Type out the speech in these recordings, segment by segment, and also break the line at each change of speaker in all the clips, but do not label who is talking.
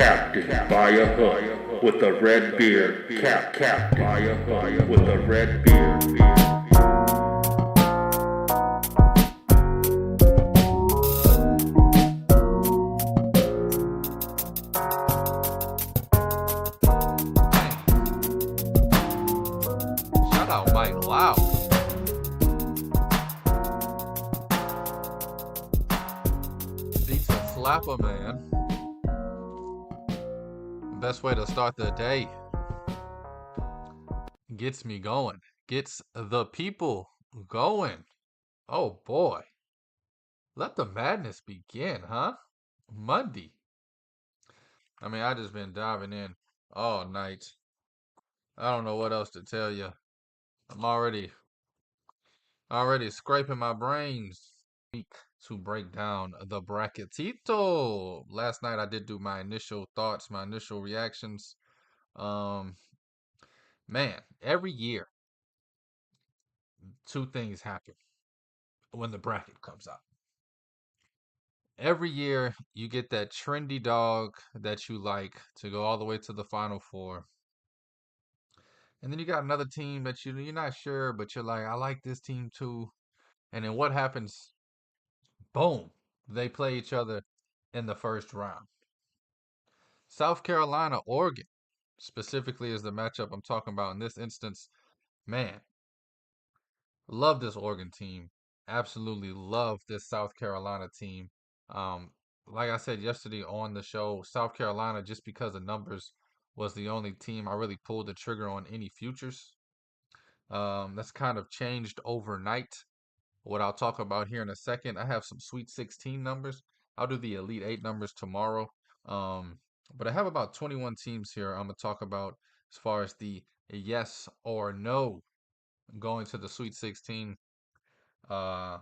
captain by a hook with a red beard. Captain by a hook with a red beard.
Shout out Mike Loud. Beats a slapper, man. Best way to start the day. Gets me going. Gets the people going. Oh boy. Let the madness begin, huh? Monday. I just been diving in all night. I don't know what else to tell you. I'm already scraping my brains to break down the bracketito. Last night I did do my initial thoughts, my initial reactions. Um, man, every year two things happen when the bracket comes out. Every year you get that trendy dog that you like to go all the way to the final four. And then you got another team that you're not sure, but you're like, I like this team too. And then what happens? Boom, they play each other in the first round. South Carolina, Oregon, specifically is the matchup I'm talking about in this instance. Man, love this Oregon team. Absolutely love this South Carolina team. Um, like I said yesterday on the show, South Carolina, just because of numbers, was the only team I really pulled the trigger on any futures. That's kind of changed overnight. What I'll talk about here in a second. I have some Sweet 16 numbers. I'll do the Elite 8 numbers tomorrow. Um, but I have about 21 teams here I'm going to talk about as far as the yes or no going to the Sweet 16. Uh,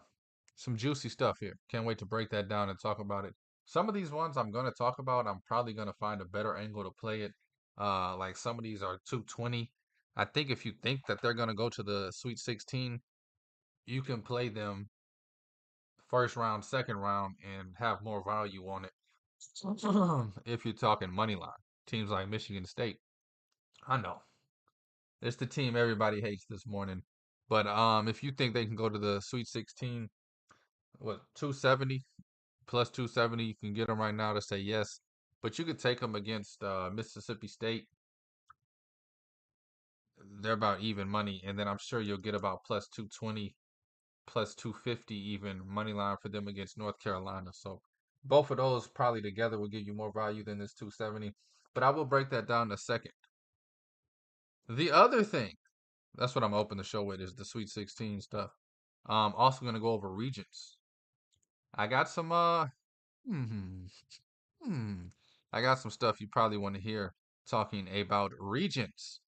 some juicy stuff here. Can't wait to break that down and talk about it. Some of these ones I'm going to talk about, I'm probably going to find a better angle to play it. Like some of these are 220. I think if you think that they're going to go to the Sweet 16, you can play them first round, second round, and have more value on it. If you're talking money line, teams like Michigan State, I know it's the team everybody hates this morning. But if you think they can go to the Sweet 16, what 270 plus 270, you can get them right now to say yes. But you could take them against Mississippi State. They're about even money, and then I'm sure you'll get about plus 220, plus 250 even money line for them against North Carolina. So both of those probably together will give you more value than this 270. But I will break that down in a second. The other thing, that's what I'm gonna open the show with, is the Sweet 16 stuff. Also gonna go over regions. I got some hmm, hmm. I got some stuff you probably want to hear talking about regions.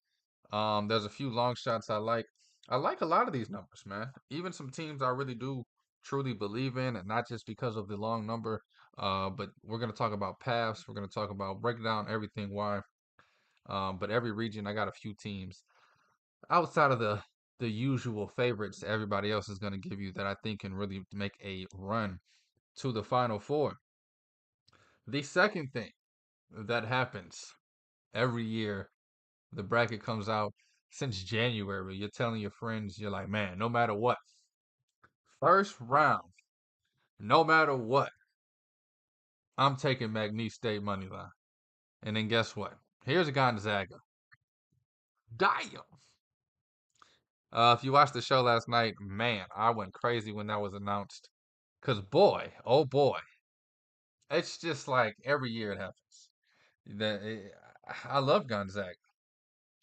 There's a few long shots I like. I like a lot of these numbers, man. Even some teams I really do truly believe in, and not just because of the long number. But we're gonna talk about paths. We're gonna talk about break down everything why. But every region, I got a few teams outside of the usual favorites. Everybody else is gonna give you that I think can really make a run to the Final Four. The second thing that happens every year the bracket comes out since January. You're telling your friends, you're like, man, no matter what, first round, no matter what, I'm taking McNeese State money line. And then guess what? Here's a Gonzaga. Damn. If you watched the show last night, man, I went crazy when that was announced. Cause boy, oh boy, it's just like every year it happens. I love Gonzaga.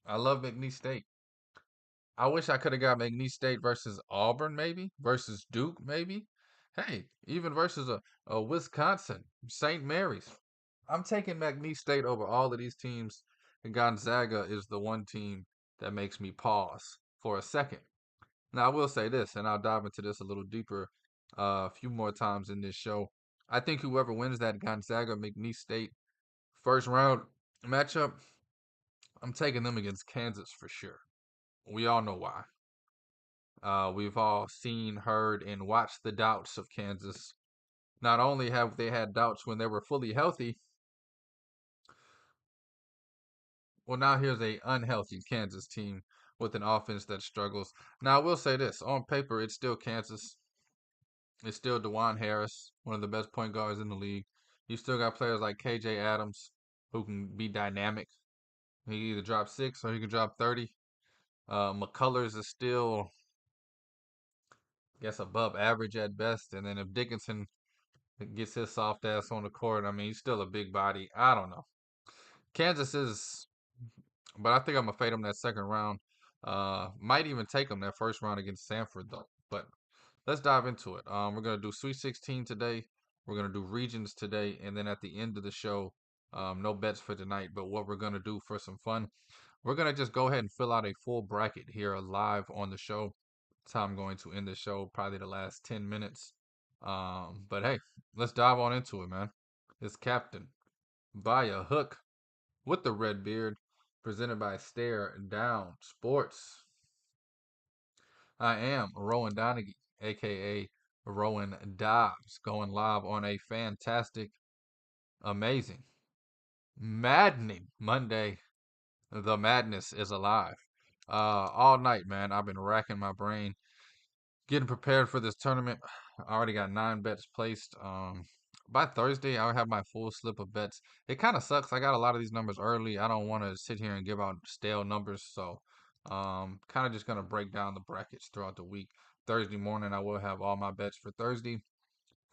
I love McNeese State. I wish I could have got McNeese State versus Auburn, maybe versus Duke, maybe. Hey, even versus a Wisconsin, St. Mary's. I'm taking McNeese State over all of these teams, and Gonzaga is the one team that makes me pause for a second. Now, I will say this, and I'll dive into this a little deeper a few more times in this show. I think whoever wins that Gonzaga McNeese State first round matchup, I'm taking them against Kansas for sure. We all know why. We've all seen, heard, and watched the doubts of Kansas. Not only have they had doubts when they were fully healthy, Well, now here's a unhealthy Kansas team with an offense that struggles. Now, I will say this. On paper, it's still Kansas. It's still DeJuan Harris, one of the best point guards in the league. You still got players like KJ Adams who can be dynamic. He can either drop 6 or he can drop 30. McCullers is still, I guess, above average at best. And then if Dickinson gets his soft ass on the court, I mean, he's still a big body. I don't know. Kansas is, but I think I'm gonna fade them that second round. Might even take them that first round against Sanford though. But let's dive into it. We're gonna do Sweet 16 today. We're gonna do regions today, and then at the end of the show, no bets for tonight. But what we're gonna do for some fun, we're gonna just go ahead and fill out a full bracket here live on the show. That's how I'm going to end the show, probably the last 10 minutes. But hey, let's dive on into it, man. It's Captain by a hook with the red beard, presented by Stare Down Sports. I am Rowan Donaghy, aka Rowan Dobbs, going live on a fantastic, amazing, maddening Monday. The madness is alive. All night, man. I've been racking my brain, getting prepared for this tournament. I already got 9 bets placed. By Thursday, I'll have my full slip of bets. It kind of sucks. I got a lot of these numbers early. I don't want to sit here and give out stale numbers, so kind of just gonna break down the brackets throughout the week. Thursday morning, I will have all my bets for Thursday.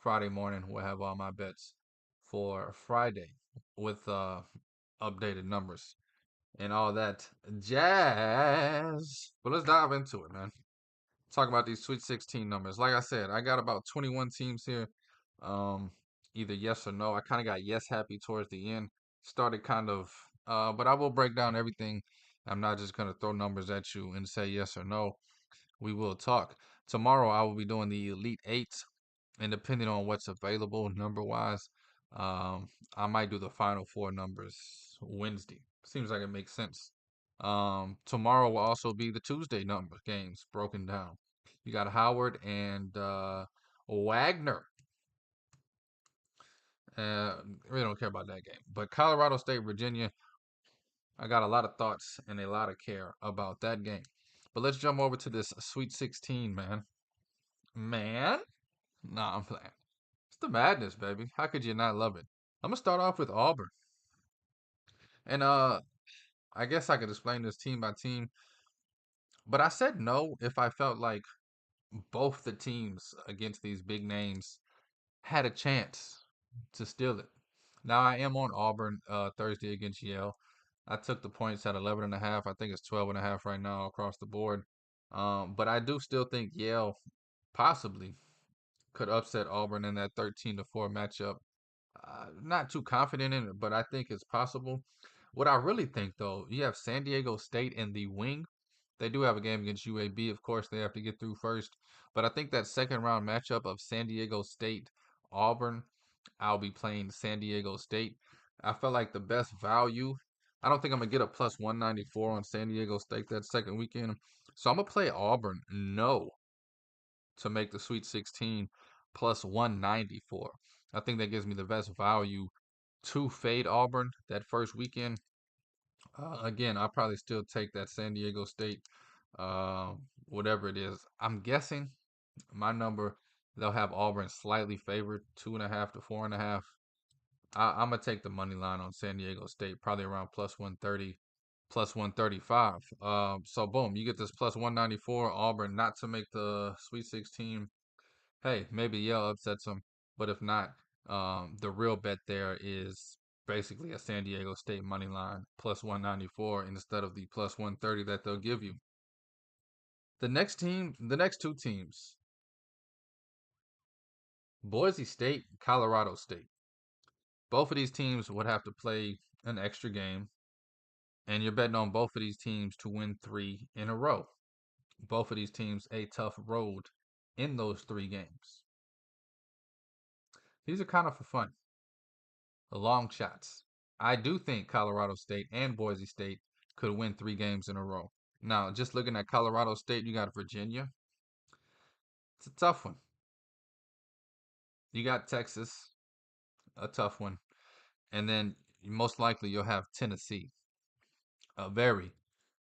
Friday morning, we'll have all my bets for Friday with updated numbers and all that jazz. But let's dive into it, man. Talk about these Sweet 16 numbers. Like I said, I got about 21 teams here. Um, Either yes or no. I kind of got yes happy towards the end. Started kind of, but I will break down everything. I'm not just gonna throw numbers at you and say yes or no. We will talk. Tomorrow I will be doing the Elite Eight, and depending on what's available number wise, I might do the Final Four numbers Wednesday. Seems like it makes sense. Tomorrow will also be the Tuesday number games broken down. You got Howard and Wagner. Really don't care about that game. But Colorado State, Virginia, I got a lot of thoughts and a lot of care about that game. But let's jump over to this Sweet 16, man. Man? Nah, I'm playing. It's the madness, baby. How could you not love it? I'm gonna start off with Auburn. And I guess I could explain this team by team. But I said no if I felt like both the teams against these big names had a chance to steal it. Now I am on Auburn Thursday against Yale. I took the points at 11 and a half. I think it's 12 and a half right now across the board. But I do still think Yale possibly could upset Auburn in that 13-4 matchup. Not too confident in it, but I think it's possible. What I really think, though, you have San Diego State in the wing. They do have a game against UAB. Of course, they have to get through first. But I think that second round matchup of San Diego State, Auburn, I'll be playing San Diego State. I felt like the best value. I don't think I'm going to get a plus 194 on San Diego State that second weekend. So I'm going to play Auburn. No to make the Sweet 16 plus 194. I think that gives me the best value to fade Auburn that first weekend. Again, I'll probably still take that San Diego State, whatever it is. I'm guessing my number, they'll have Auburn slightly favored, 2.5 to 4.5. I'm gonna take the money line on San Diego State, probably around plus 130, plus 135. So boom, you get this plus 194. Auburn not to make the Sweet 16. Hey, maybe Yale upsets them, but if not, the real bet there is basically a San Diego State money line plus 194 instead of the plus 130 that they'll give you. The next two teams, Boise State, Colorado State. Both of these teams would have to play an extra game, and you're betting on both of these teams to win 3 in a row. Both of these teams a tough road in those 3 games. These are kind of for fun. The long shots. I do think Colorado State and Boise State could win 3 games in a row. Now, just looking at Colorado State, you got Virginia. It's a tough one. You got Texas, a tough one. And then most likely you'll have Tennessee. A very,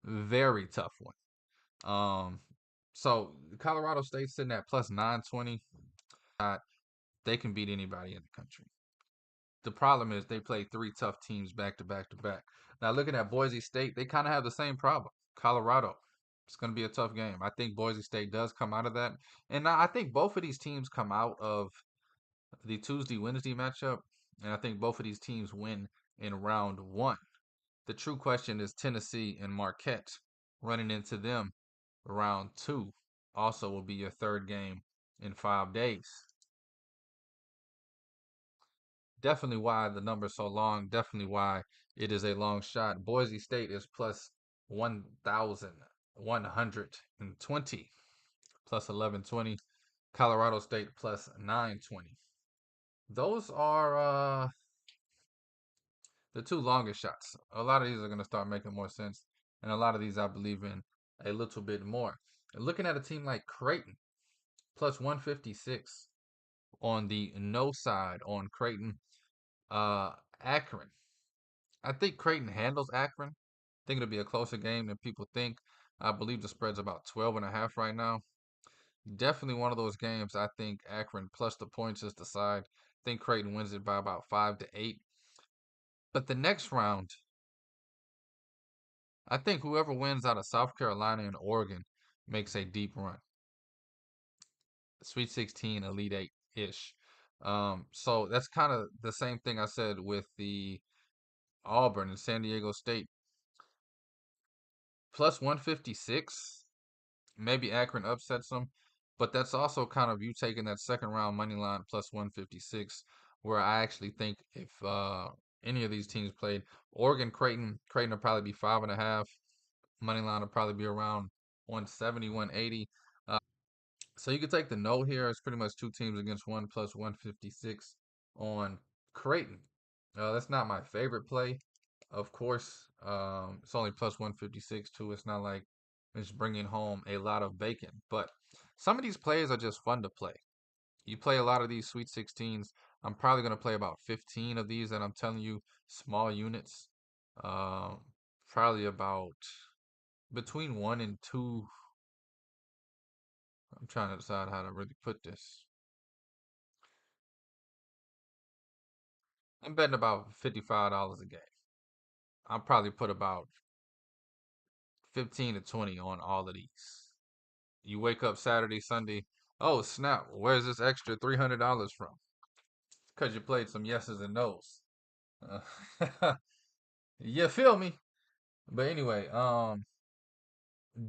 very tough one. So Colorado State's sitting at plus 920. They can beat anybody in the country. The problem is they play three tough teams back to back to back. Now looking at Boise State, they kind of have the same problem. Colorado, it's going to be a tough game. I think Boise State does come out of that, and I think both of these teams come out of the Tuesday Wednesday matchup, and I think both of these teams win in round one. The true question is Tennessee and Marquette running into them round two. Also will be your third game in 5 days. Definitely why the number's so long. Definitely why it is a long shot. Boise State is plus 1,120, plus 1120. Colorado State plus 920. Those are the two longest shots. A lot of these are going to start making more sense, and a lot of these I believe in a little bit more. Looking at a team like Creighton, plus 156 on the no side on Creighton. Akron. I think Creighton handles Akron. I think it'll be a closer game than people think. I believe the spread's about 12.5 right now. Definitely one of those games. I think Akron plus the points is the side. I think Creighton wins it by about 5 to 8. But the next round, I think whoever wins out of South Carolina and Oregon makes a deep run. Sweet 16, Elite 8 ish. So that's kind of the same thing I said with the Auburn and San Diego State. Plus 156. Maybe Akron upsets them, but that's also kind of you taking that second round money line plus 156, where I actually think if any of these teams played, Oregon, Creighton will probably be 5.5. Money line will probably be around 170, 180. So you could take the no here. It's pretty much two teams against one plus 156 on Creighton. That's not my favorite play, of course. It's only plus 156 too. It's not like it's bringing home a lot of bacon. But some of these plays are just fun to play. You play a lot of these Sweet 16s. I'm probably going to play about 15 of these that I'm telling you, small units. Um, Probably about between 1 and 2. I'm trying to decide how to really put this. I'm betting about $55 a game. I'll probably put about 15 to 20 on all of these. You wake up Saturday, Sunday. Oh snap! Where's this extra $300 from? Because you played some yeses and nos. You feel me? But anyway,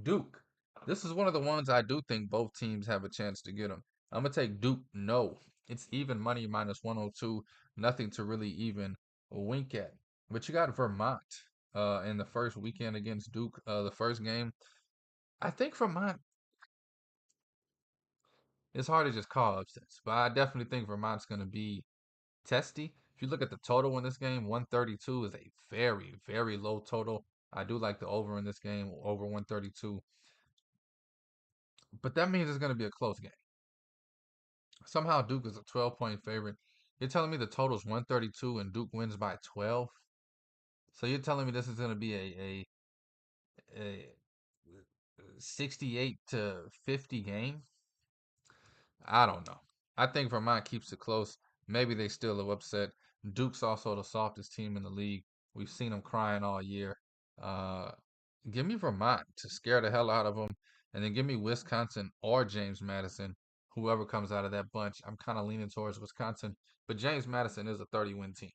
Duke. This is one of the ones I do think both teams have a chance to get them. I'm gonna take Duke. No, it's even money minus 102. Nothing to really even wink at. But you got Vermont in the first weekend against Duke. The first game. I think Vermont. It's hard to just call upsets, but I definitely think Vermont's gonna be testy. If you look at the total in this game, 132 is a very, very low total. I do like the over in this game, over 132. But that means it's going to be a close game. Somehow Duke is a 12-point favorite. You're telling me the total is 132 and Duke wins by 12? So you're telling me this is going to be a 68 to 50 game? I don't know. I think Vermont keeps it close. Maybe they still are upset. Duke's also the softest team in the league. We've seen them crying all year. Uh, Give me Vermont to scare the hell out of them, and then give me Wisconsin or James Madison. Whoever comes out of that bunch, I'm kind of leaning towards Wisconsin, but James Madison is a 30-win team.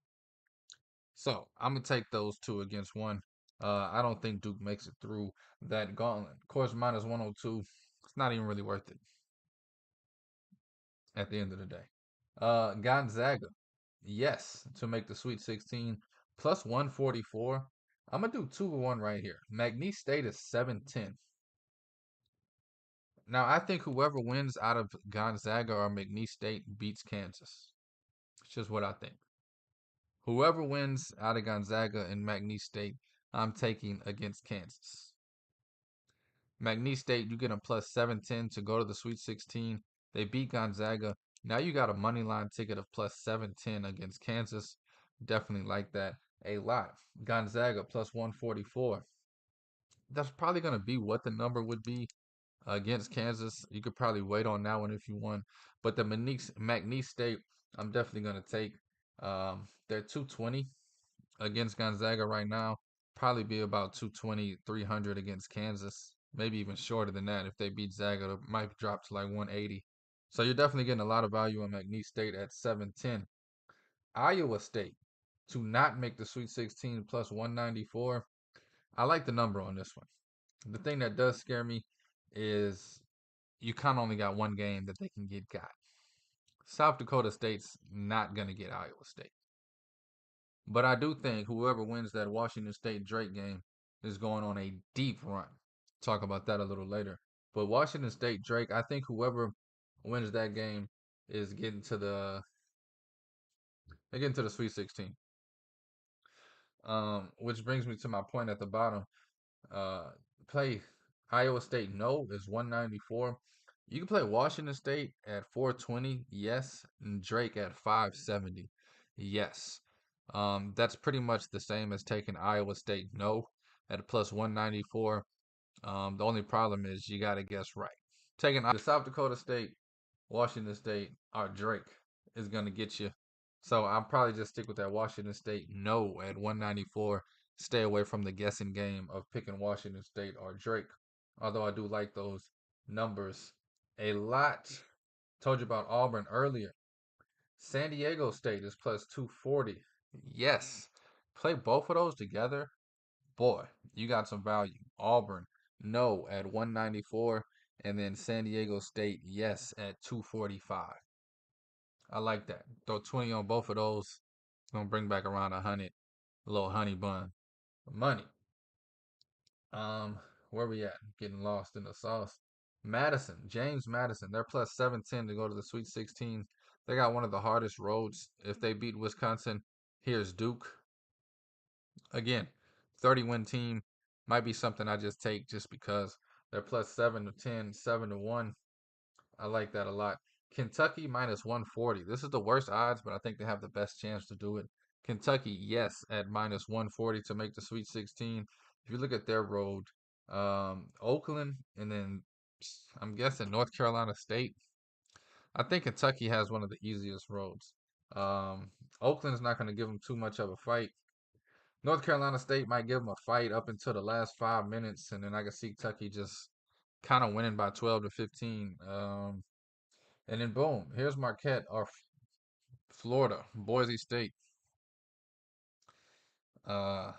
So I'm gonna take those two against one. I don't think Duke makes it through that gauntlet. Of course, minus 102. It's not even really worth it at the end of the day. Gonzaga, yes, to make the Sweet 16 plus 144. I'm gonna do 2-1 right here. McNeese State is 710. Now I think whoever wins out of Gonzaga or McNeese State beats Kansas. It's just what I think. Whoever wins out of Gonzaga and McNeese State, I'm taking against Kansas. McNeese State, you get them plus 710 to go to the Sweet 16. They beat Gonzaga. Now you got a money line ticket of plus 710 against Kansas. Definitely like that. a lot. Gonzaga plus 144. That's probably going to be what the number would be against Kansas. You could probably wait on that one if you want. But the McNeese State, I'm definitely going to take. They're 220 against Gonzaga right now. Probably be about 220, 300 against Kansas. Maybe even shorter than that. If they beat Zaga, it might drop to like 180. So you're definitely getting a lot of value on McNeese State at 710. Iowa State to not make the Sweet 16 plus 194. I like the number on this one. The thing that does scare me is you kind of only got one game that they can get got. South Dakota State's not going to get Iowa State. But I do think whoever wins that Washington State Drake game is going on a deep run. Talk about that a little later. But Washington State Drake, I think whoever wins that game is getting to the Sweet 16. Which brings me to my point at the bottom. Uh, play Iowa State no is 194. You can play Washington State at 420, yes, and Drake at 570, yes. That's pretty much the same as taking Iowa State no at plus 194. The only problem is you got to guess right. Taking the South Dakota State, Washington State, or Drake is going to get you. So I'll probably just stick with that Washington State no at 194. Stay away from the guessing game of picking Washington State or Drake. Although I do like those numbers a lot. Told you about Auburn earlier. San Diego State is plus 240. Yes. Play both of those together. Boy, you got some value. Auburn, no at 194. And then San Diego State, yes at 245. I like that. Throw 20 on both of those. It's gonna bring back around 100. A little honey bun. Money. Where we at? Getting lost in the sauce. Madison, James Madison. They're plus 710 to go to the Sweet 16. They got one of the hardest roads. If they beat Wisconsin, here's Duke. Again, 30-win team might be something I just take just because they're plus 7 to 10, 7 to 1. I like that a lot. Kentucky minus 140. This is the worst odds, but I think they have the best chance to do it. Kentucky, yes, at minus 140 to make the Sweet 16. If you look at their road, Oakland, and then I'm guessing North Carolina State. I think Kentucky has one of the easiest roads. Oakland's not going to give them too much of a fight. North Carolina State might give them a fight up until the last 5 minutes, and then I can see Kentucky just kind of winning by 12 to 15. And then boom, here's Marquette or Florida, Boise State. I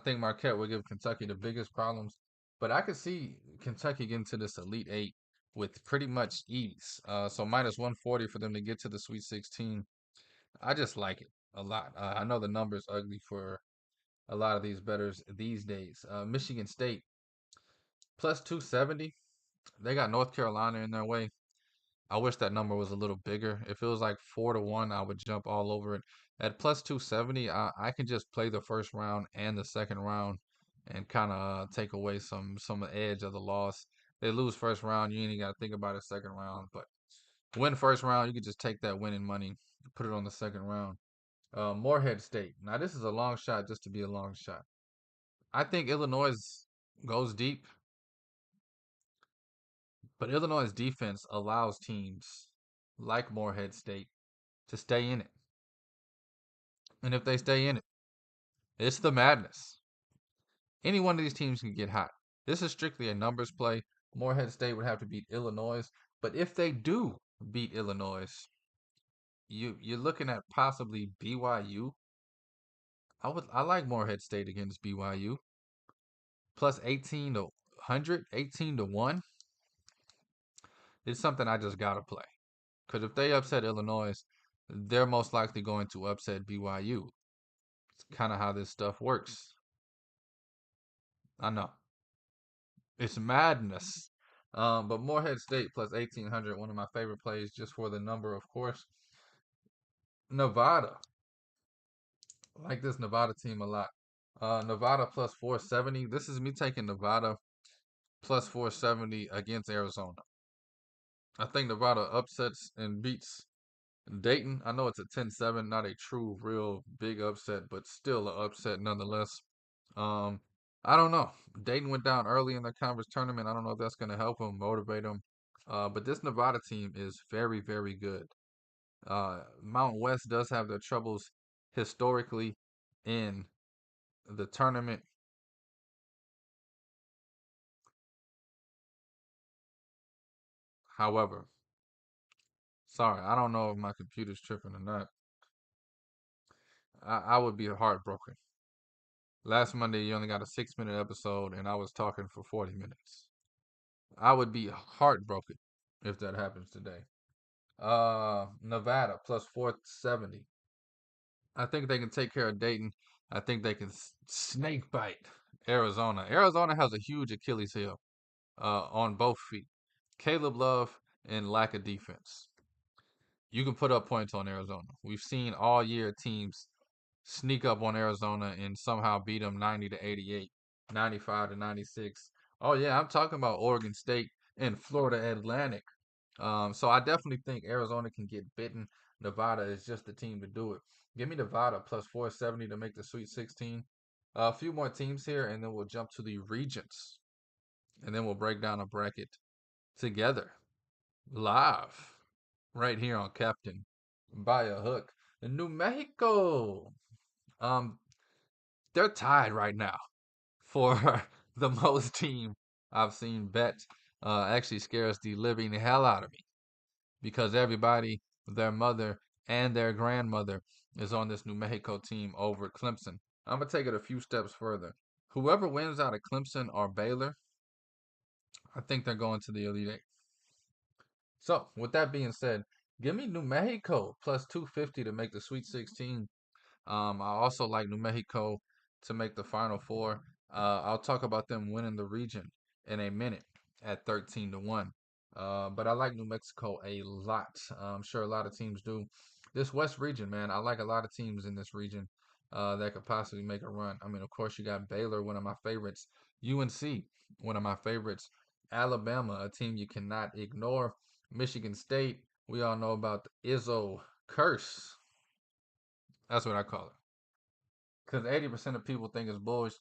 think Marquette will give Kentucky the biggest problems, but I could see Kentucky getting to this Elite Eight with pretty much ease. So minus 140 for them to get to the Sweet 16. I just like it a lot. I know the number's ugly for a lot of these bettors these days. Michigan State plus 270. They got North Carolina in their way. I wish that number was a little bigger. If it was like 4 to 1, I would jump all over it. At plus 270, I can just play the first round and the second round and kind of take away some edge of the loss. They lose first round, you ain't got to think about it second round. But win first round, you can just take that winning money, put it on the second round. Morehead State. Now this is a long shot just to be a long shot. I think Illinois goes deep, but Illinois' defense allows teams like Morehead State to stay in it. And if they stay in it, it's the madness. Any one of these teams can get hot. This is strictly a numbers play. Morehead State would have to beat Illinois. But if they do beat Illinois, you're looking at possibly BYU. I like Morehead State against BYU. Plus 18 to 100, 18 to 1. It's something I just gotta play. Because if they upset Illinois, they're most likely going to upset BYU. It's kind of how this stuff works. I know. It's madness. But Morehead State plus 1,800, one of my favorite plays just for the number, of course. Nevada. I like this Nevada team a lot. Nevada plus 470. This is me taking Nevada plus 470 against Arizona. I think Nevada upsets and beats Dayton, I know it's a 10-7, not a true, real big upset, but still an upset nonetheless. Um, I don't know. Dayton went down early in the conference tournament. I don't know if that's going to help them, motivate them. But this Nevada team is very, very good. Mountain West does have their troubles historically in the tournament. However, sorry, I don't know if my computer's tripping or not. I would be heartbroken. Last Monday, you only got a 6-minute episode, and I was talking for 40 minutes. I would be heartbroken if that happens today. Nevada plus 470. I think they can take care of Dayton. I think they can snake bite Arizona. Arizona has a huge Achilles heel on both feet. Caleb Love and lack of defense. You can put up points on Arizona. We've seen all year teams sneak up on Arizona and somehow beat them 90 to 88, 95 to 96. Oh yeah, I'm talking about Oregon State and Florida Atlantic. So I definitely think Arizona can get bitten. Nevada is just the team to do it. Give me Nevada plus 470 to make the Sweet 16. A few more teams here, and then we'll jump to the regions, and then we'll break down a bracket together live right here on Captain by a Hook. New Mexico. Um, they're tied right now for the most team I've seen bet. Actually scares the living hell out of me because everybody, their mother and their grandmother, is on this New Mexico team over Clemson. I'm gonna take it a few steps further. Whoever wins out of Clemson or Baylor, I think they're going to the Elite Eight. So, with that being said, give me New Mexico plus 250 to make the Sweet 16. I also like New Mexico to make the Final Four. I'll talk about them winning the region in a minute at 13 to 1. But I like New Mexico a lot. I'm sure a lot of teams do. This West region, man, I like a lot of teams in this region that could possibly make a run. I mean, of course, you got Baylor, one of my favorites. UNC, one of my favorites. Alabama, a team you cannot ignore. Michigan State, we all know about the Izzo curse. That's what I call it. Because 80% of people think it's bullshit,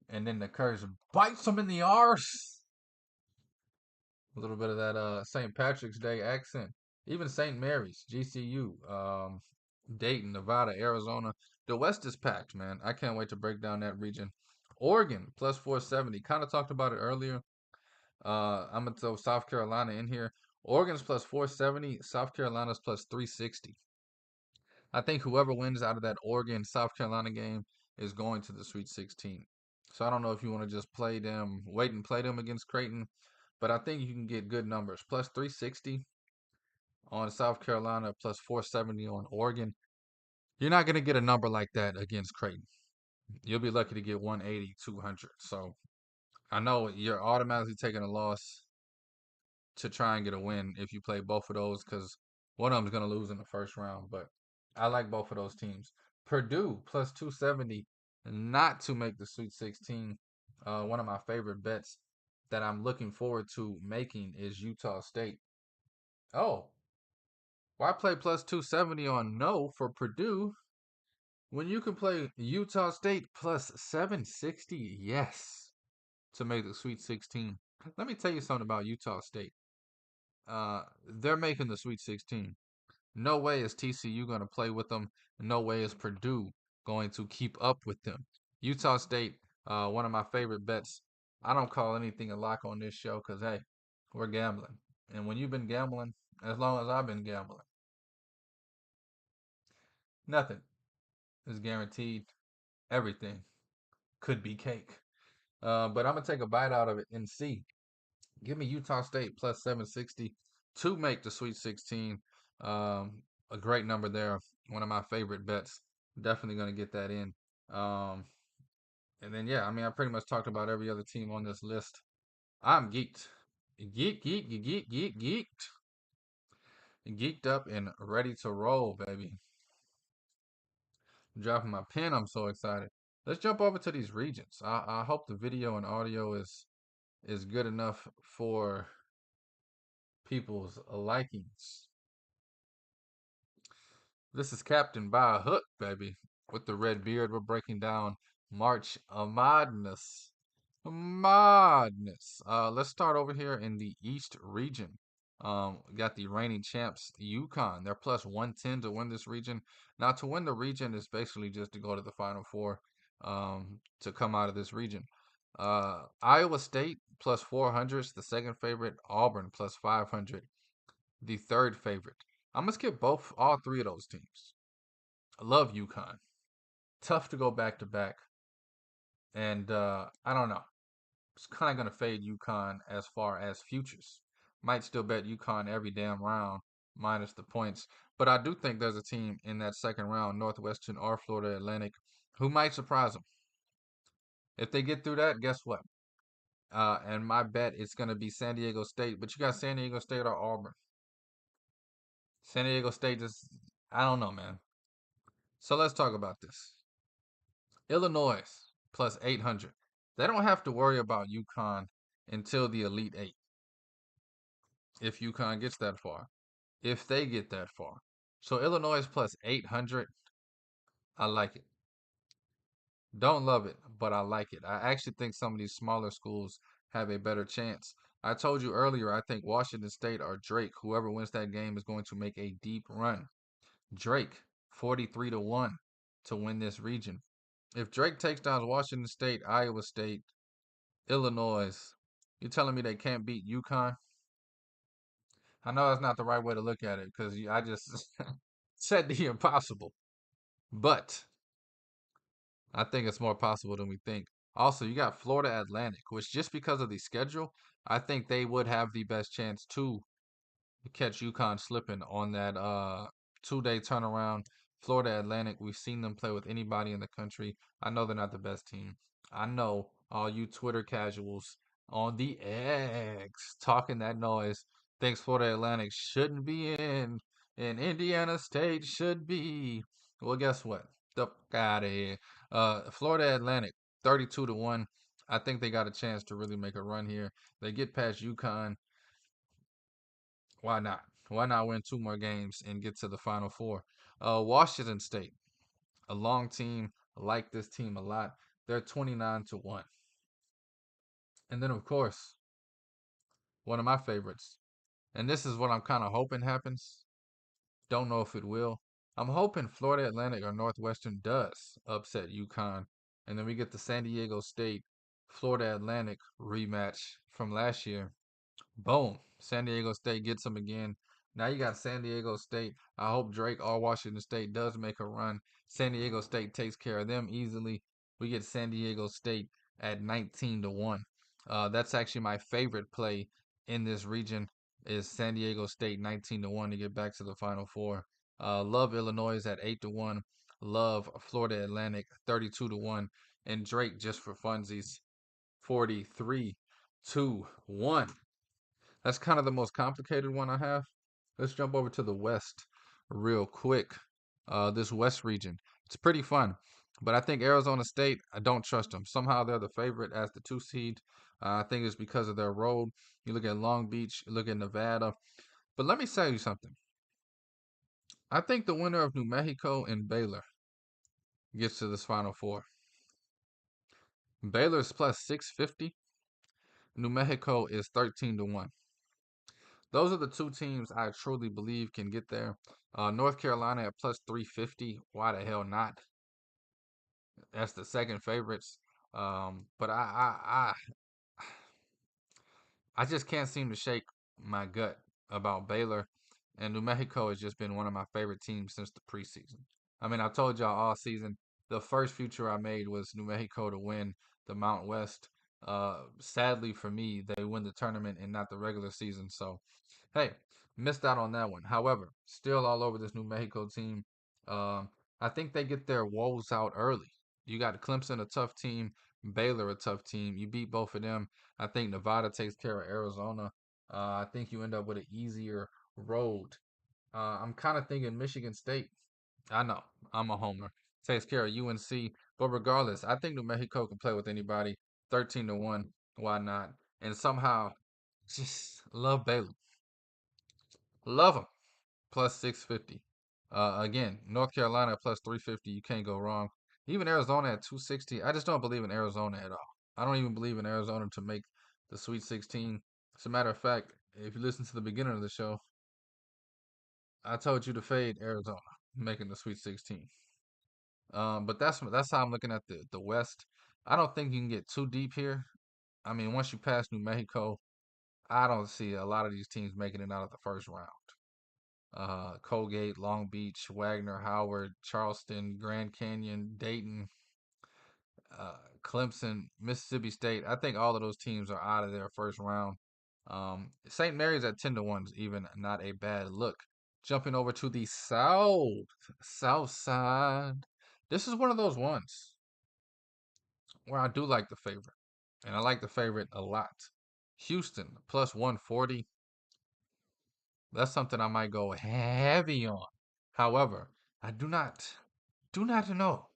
and then the curse bites them in the arse. A little bit of that St. Patrick's Day accent. Even St. Mary's, GCU, Dayton, Nevada, Arizona. The West is packed, man. I can't wait to break down that region. Oregon plus 470. Kind of talked about it earlier. I'm gonna throw South Carolina in here. Oregon's plus 470. South Carolina's plus 360. I think whoever wins out of that Oregon South Carolina game is going to the Sweet 16. So I don't know if you want to just play them, wait and play them against Creighton, but I think you can get good numbers. Plus 360 on South Carolina, plus 470 on Oregon. You're not going to get a number like that against Creighton. You'll be lucky to get 180, 200. So I know you're automatically taking a loss to try and get a win if you play both of those because one of them's going to lose in the first round. But I like both of those teams. Purdue plus 270 not to make the Sweet 16. One of my favorite bets that I'm looking forward to making is Utah State. Oh, why play plus 270 on no for Purdue when you can play Utah State plus 760 yes to make the Sweet 16? Let me tell you something about Utah State. They're making the Sweet 16. No way is TCU going to play with them. No way is Purdue going to keep up with them. Utah State, one of my favorite bets. I don't call anything a lock on this show because, hey, we're gambling. And when you've been gambling, as long as I've been gambling, nothing is guaranteed. Everything could be cake. But I'm going to take a bite out of it and see. Give me Utah State plus 760 to make the Sweet 16. A great number there. One of my favorite bets. Definitely going to get that in. Um, and then, yeah, I mean, I pretty much talked about every other team on this list. I'm geeked. Geeked. Geeked up and ready to roll, baby. Dropping my pen. I'm so excited. Let's jump over to these regions. I hope the video and audio is good enough for people's likings. This is Captain by a Hook, baby. With the red beard, we're breaking down March of Madness. Madness. Let's start over here in the East region. We got the reigning champs, UConn. They're plus 110 to win this region. Now, to win the region is basically just to go to the Final Four to come out of this region. Iowa State plus 400 is the second favorite. Auburn plus 500, the third favorite. I'm gonna skip all three of those teams. I love UConn. Tough to go back to back, and I don't know. It's kind of gonna fade UConn as far as futures. Might still bet UConn every damn round minus the points, but I do think there's a team in that second round, Northwestern or Florida Atlantic, who might surprise them. If they get through that, guess what? And my bet is gonna be San Diego State, but you got San Diego State or Auburn. San Diego State just, I don't know, man. So let's talk about this. Illinois plus 800. They don't have to worry about UConn until the Elite Eight. If UConn gets that far, if they get that far. So Illinois plus 800. I like it. Don't love it, but I like it. I actually think some of these smaller schools have a better chance. I told you earlier, I think Washington State or Drake, whoever wins that game, is going to make a deep run. Drake, 43 to 1 to win this region. If Drake takes down Washington State, Iowa State, Illinois, you're telling me they can't beat UConn? I know that's not the right way to look at it because I just said the impossible, but I think it's more possible than we think. Also, you got Florida Atlantic, which just because of the schedule, I think they would have the best chance to catch UConn slipping on that 2 day turnaround. Florida Atlantic, we've seen them play with anybody in the country. I know they're not the best team. I know all you Twitter casuals on the X talking that noise thinks Florida Atlantic shouldn't be in and Indiana State should be. Well, guess what? The fuck out of here. Florida Atlantic, 32 to 1. I think they got a chance to really make a run here. They get past UConn. Why not? Why not win two more games and get to the Final Four? Washington State, a long team. I like this team a lot. They're 29 to 1. And then, of course, one of my favorites. And this is what I'm kind of hoping happens. Don't know if it will. I'm hoping Florida Atlantic or Northwestern does upset UConn. And then we get the San Diego State Florida Atlantic rematch from last year. Boom. San Diego State gets them again. Now you got San Diego State. I hope Drake or Washington State does make a run. San Diego State takes care of them easily. We get San Diego State at 19 to 1. That's actually my favorite play in this region is San Diego State 19 to 1 to get back to the Final Four. Love Illinois at 8 to 1. Love Florida Atlantic 32 to 1. And Drake just for funsies 43 to 1. That's kind of the most complicated one I have. Let's jump over to the West real quick. This West region. It's pretty fun. But I think Arizona State, I don't trust them. Somehow they're the favorite as the 2 seed. I think it's because of their road. You look at Long Beach, you look at Nevada. But let me tell you something. I think the winner of New Mexico and Baylor gets to this Final Four. Baylor's plus 650. New Mexico is 13 to 1. Those are the two teams I truly believe can get there. North Carolina at plus 350. Why the hell not? That's the second favorites. But I just can't seem to shake my gut about Baylor. And New Mexico has just been one of my favorite teams since the preseason. I mean, I told y'all all season, the first future I made was New Mexico to win the Mount West. Sadly for me, they win the tournament and not the regular season. So, hey, missed out on that one. However, still all over this New Mexico team. I think they get their woes out early. You got Clemson, a tough team. Baylor, a tough team. You beat both of them. I think Nevada takes care of Arizona. I think you end up with an easier road. I'm kind of thinking Michigan State. I know I'm a homer. Takes care of UNC, but regardless, I think New Mexico can play with anybody. 13 to 1. Why not? And somehow, just love Baylor. Love them. Plus 650. Again, North Carolina at plus 350, you can't go wrong. Even Arizona at 260, I just don't believe in Arizona at all. I don't even believe in Arizona to make the Sweet 16. As a matter of fact, if you listen to the beginning of the show, I told you to fade Arizona making the Sweet 16. But that's how I'm looking at the West. I don't think you can get too deep here. I mean, once you pass New Mexico, I don't see a lot of these teams making it out of the first round. Colgate, Long Beach, Wagner, Howard, Charleston, Grand Canyon, Dayton, Clemson, Mississippi State. I think all of those teams are out of their first round. St. Mary's at 10-1 is even not a bad look. Jumping over to the south side. This is one of those ones where I do like the favorite, and I like the favorite a lot. Houston plus 140. That's something I might go heavy on. However, I do not know.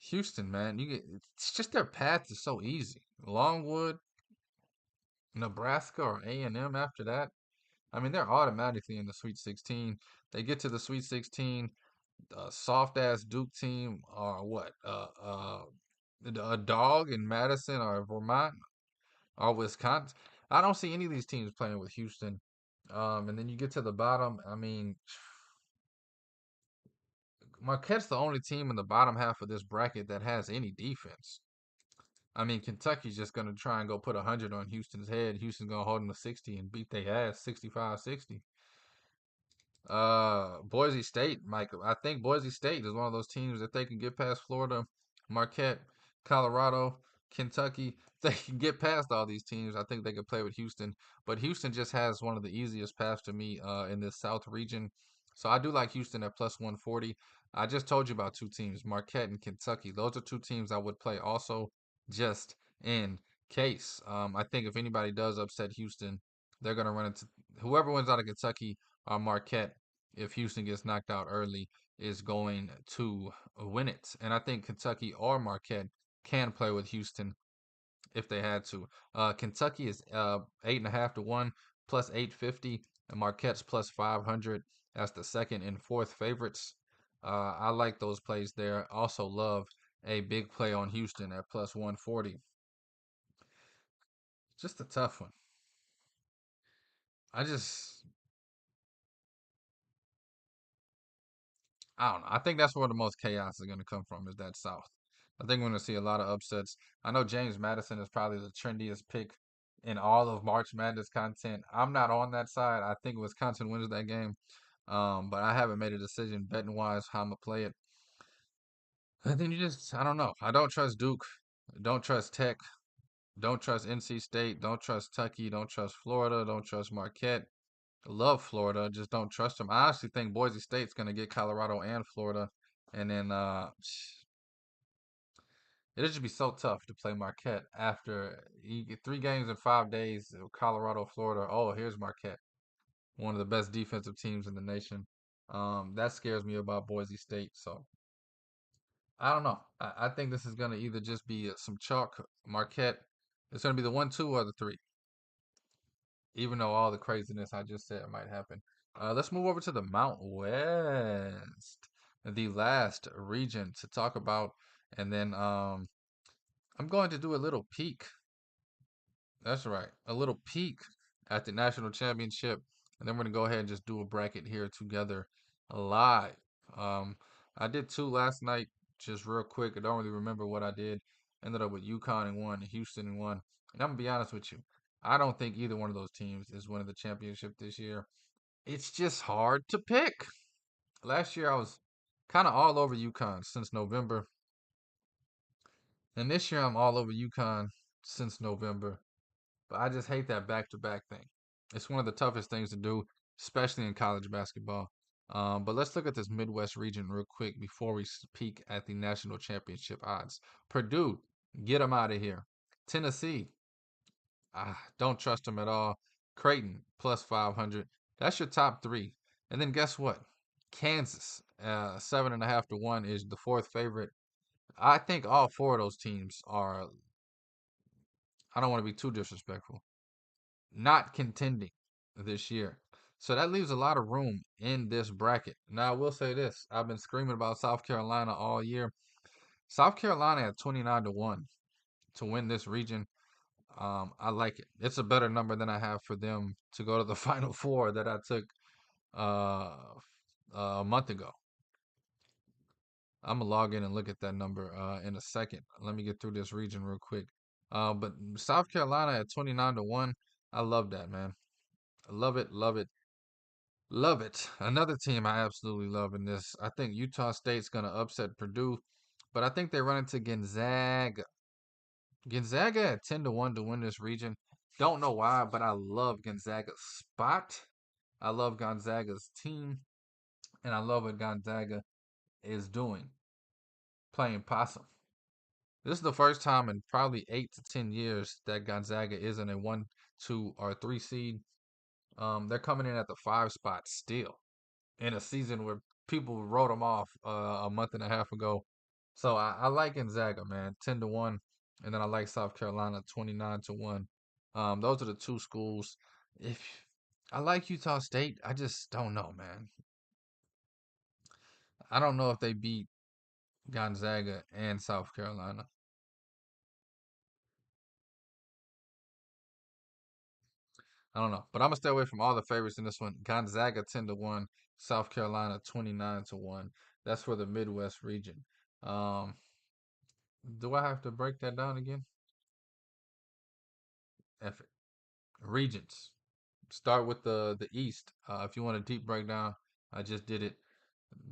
Houston, man, it's just their path is so easy. Longwood, Nebraska, or A&M after that. I mean, they're automatically in the Sweet 16. They get to the Sweet 16, soft ass Duke team, or what? A dog in Madison or Vermont or Wisconsin. I don't see any of these teams playing with Houston. And then you get to the bottom. I mean, Marquette's the only team in the bottom half of this bracket that has any defense. I mean, Kentucky's just going to try and go put 100 on Houston's head. Houston's going to hold them to 60 and beat their ass 65-60. Boise State, Michael. I think Boise State is one of those teams that they can get past Florida, Marquette, Colorado, Kentucky. They can get past all these teams. I think they could play with Houston, but Houston just has one of the easiest paths to me in this South region. So I do like Houston at plus 140. I just told you about two teams, Marquette and Kentucky. Those are two teams I would play also just in case. I think if anybody does upset Houston, they're going to run into whoever wins out of Kentucky or Marquette if Houston gets knocked out early is going to win it. And I think Kentucky or Marquette can play with Houston if they had to. Kentucky is 8.5-1 plus 850, and Marquette's plus 500. That's the second and fourth favorites. I like those plays there. Also love a big play on Houston at plus 140. Just a tough one. I just I don't know. I think that's where the most chaos is going to come from is that South. I think we're going to see a lot of upsets. I know James Madison is probably the trendiest pick in all of March Madness content. I'm not on that side. I think Wisconsin wins that game. But I haven't made a decision betting wise how I'm going to play it. I think I don't know. I don't trust Duke. Don't trust Tech. Don't trust NC State. Don't trust Tucky. Don't trust Florida. Don't trust Marquette. Love Florida, just don't trust them. I actually think Boise State's going to get Colorado and Florida, and then it'll just be so tough to play Marquette after you get 3 games in 5 days. Colorado, Florida. Oh, here's Marquette, one of the best defensive teams in the nation. That scares me about Boise State. So I don't know. I think this is going to either just be some chalk. Marquette. It's going to be the 1, 2, or the 3. Even though all the craziness I just said might happen. Let's move over to the Mount West, the last region to talk about, and then I'm going to do a little peek. That's right, a little peek at the national championship, and then we're gonna go ahead and just do a bracket here together live. Um, I did two last night, just real quick. I don't really remember what I did. Ended up with UConn in one, Houston in one. And I'm gonna be honest with you, I don't think either one of those teams is winning the championship this year. It's just hard to pick. Last year I was kind of all over UConn since November, and this year I'm all over UConn since November. But I just hate that back-to-back thing. It's one of the toughest things to do, especially in college basketball. But let's look at this Midwest region real quick before we peek at the national championship odds. Purdue, get them out of here. Tennessee, don't trust them at all. Creighton, plus 500. That's your top three. And then guess what? Kansas, 7.5-1 is the fourth favorite. I think all four of those teams are, I don't want to be too disrespectful, not contending this year. So that leaves a lot of room in this bracket. Now, I will say this. I've been screaming about South Carolina all year. South Carolina at 29 to 1 to win this region. I like it. It's a better number than I have for them to go to the Final Four that I took uh, a month ago. I'm gonna log in and look at that number in a second. Let me get through this region real quick. But South Carolina at 29 to 1, I love that, man. I love it, love it, love it. Another team I absolutely love in this. I think Utah State's gonna upset Purdue, but I think they run into Gonzaga. Gonzaga at 10 to 1 to win this region. Don't know why, but I love Gonzaga's spot. I love Gonzaga's team, and I love what Gonzaga is doing, playing possum. This is the first time in probably 8 to 10 years that Gonzaga isn't a 1, 2, or 3 seed. They're coming in at the 5 spot still in a season where people wrote them off a month and a half ago. So I like Gonzaga, man, 10 to 1, and then I like South Carolina 29 to 1. Those are the two schools. If I like Utah State, I just don't know, man. I don't know if they beat Gonzaga and South Carolina. I don't know, but I'm gonna stay away from all the favorites in this one. Gonzaga 10 to 1, South Carolina 29 to 1. That's for the Midwest region. Um, do I have to break that down again? F it. Regions. Start with the East. If you want a deep breakdown, I just did it.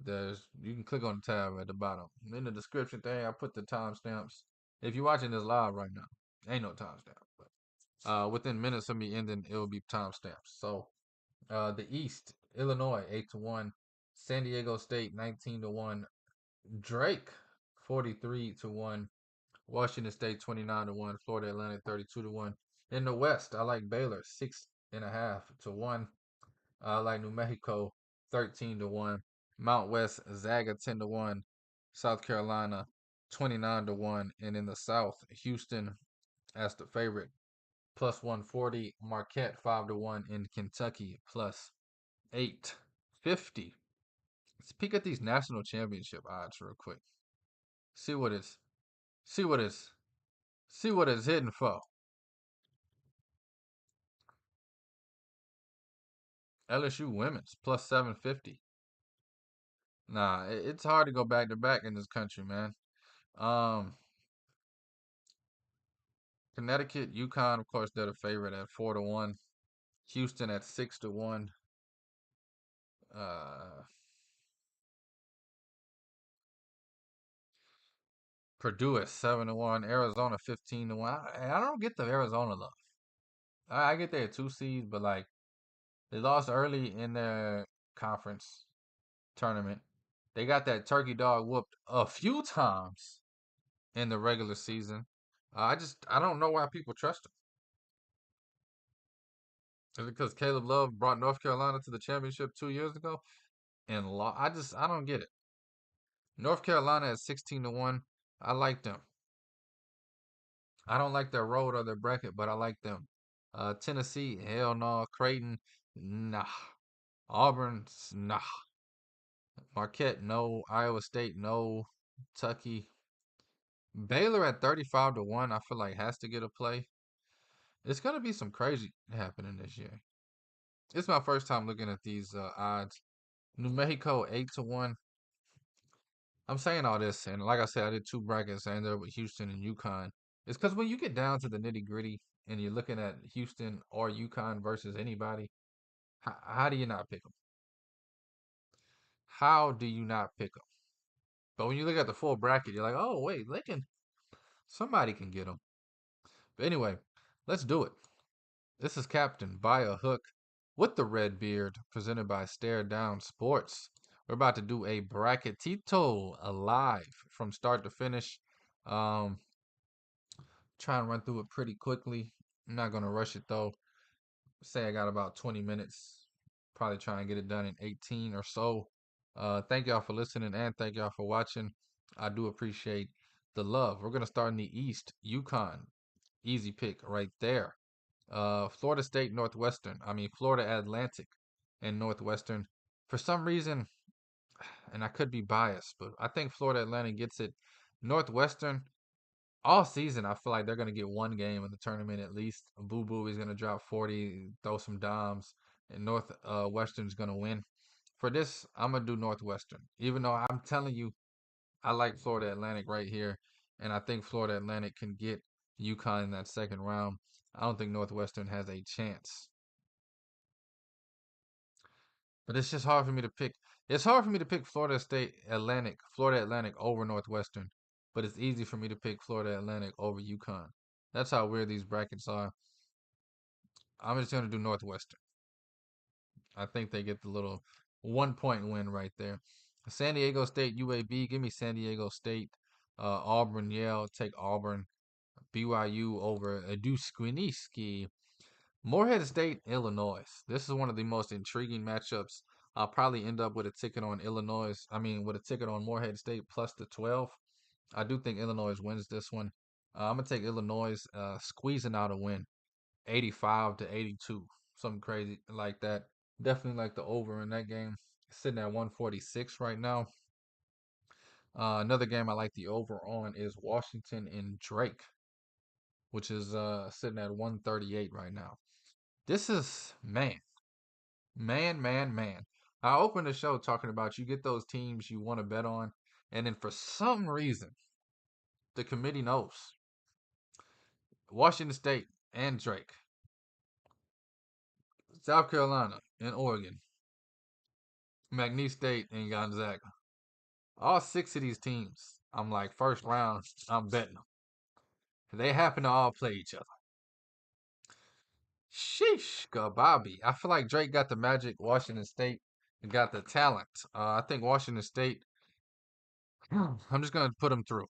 You can click on the tab at the bottom. In the description thing, I put the timestamps. If you're watching this live right now, ain't no timestamp, but within minutes of me ending, it will be timestamps. So the East, Illinois 8 to 1, San Diego State 19 to 1, Drake 43 to 1, Washington State 29 to 1, Florida Atlantic 32 to 1. In the West, I like Baylor 6.5 to 1. I like New Mexico 13 to 1. Mount West, Zaga 10 to 1. South Carolina 29 to 1. And in the South, Houston as the favorite plus 140. Marquette 5 to 1. In Kentucky plus 850. Let's peek at these national championship odds real quick. See what it's see what it's see what it's hitting for. LSU women's plus 750. Nah, it's hard to go back to back in this country, man. Um, Connecticut, UConn, of course, they're the favorite at 4 to 1. Houston at 6 to 1. Uh, Purdue at 7 to 1. Arizona 15 to 1. I don't get the Arizona love. I get their 2 seeds, but like they lost early in their conference tournament. They got that turkey dog whooped a few times in the regular season. I don't know why people trust him. Is it because Caleb Love brought North Carolina to the championship 2 years ago and I don't get it. North Carolina at 16 to 1. I like them. I don't like their road or their bracket, but I like them. Tennessee, hell no. Creighton, nah. Auburn, nah. Marquette, no. Iowa State, no. Kentucky. Baylor at 35 to 1, I feel like has to get a play. It's gonna be some crazy happening this year. It's my first time looking at these odds. New Mexico 8 to 1. I'm saying all this, and like I said, I did 2 brackets. I ended up with Houston and UConn. It's because when you get down to the nitty gritty and you're looking at Houston or UConn versus anybody, how do you not pick them? How do you not pick them? But when you look at the full bracket, you're like, oh wait, somebody can get them. But anyway, let's do it. This is Captain by a Hook with the Red Beard, presented by Stare Down Sports. We're about to do a bracketito live from start to finish. Um, Try and run through it pretty quickly. I'm not gonna rush it though. Say I got about 20 minutes. Probably try and get it done in 18 or so. Thank y'all for listening and thank y'all for watching. I do appreciate the love. We're gonna start in the East. UConn, easy pick right there. Florida State Northwestern. Florida Atlantic. and Northwestern. For some reason, and I could be biased, but I think Florida Atlantic gets it. Northwestern, all season, I feel like they're going to get one game in the tournament at least. Boo Boo is going to drop 40, throw some dimes, and Northwestern's going to win. For this, I'm going to do Northwestern. Even though I'm telling you, I like Florida Atlantic right here, and I think Florida Atlantic can get UConn in that second round. I don't think Northwestern has a chance. But it's just hard for me to pick. It's hard for me to pick Florida Atlantic over Northwestern. But it's easy for me to pick Florida Atlantic over UConn. That's how weird these brackets are. I'm just gonna do Northwestern. I think they get the little 1 point win right there. San Diego State, UAB. Give me San Diego State. Auburn, Yale. Take Auburn. BYU over Eduskiniski. Morehead State, Illinois. This is one of the most intriguing matchups. I'll probably end up with a ticket on with a ticket on Morehead State plus the 12. I do think Illinois wins this one. I'm going to take Illinois squeezing out a win, 85 to 82, something crazy like that. Definitely like the over in that game. Sitting at 146 right now. Another game I like the over on is Washington and Drake, which is sitting at 138 right now. This is, man. I opened the show talking about you get those teams you want to bet on, and then for some reason, the committee knows Washington State and Drake, South Carolina and Oregon, McNeese State and Gonzaga. All six of these teams, I'm like, first round, I'm betting them. They happen to all play each other. Sheesh, Bobby. I feel like Drake got the magic. Washington State got the talent. I think Washington State. I'm just gonna put them through.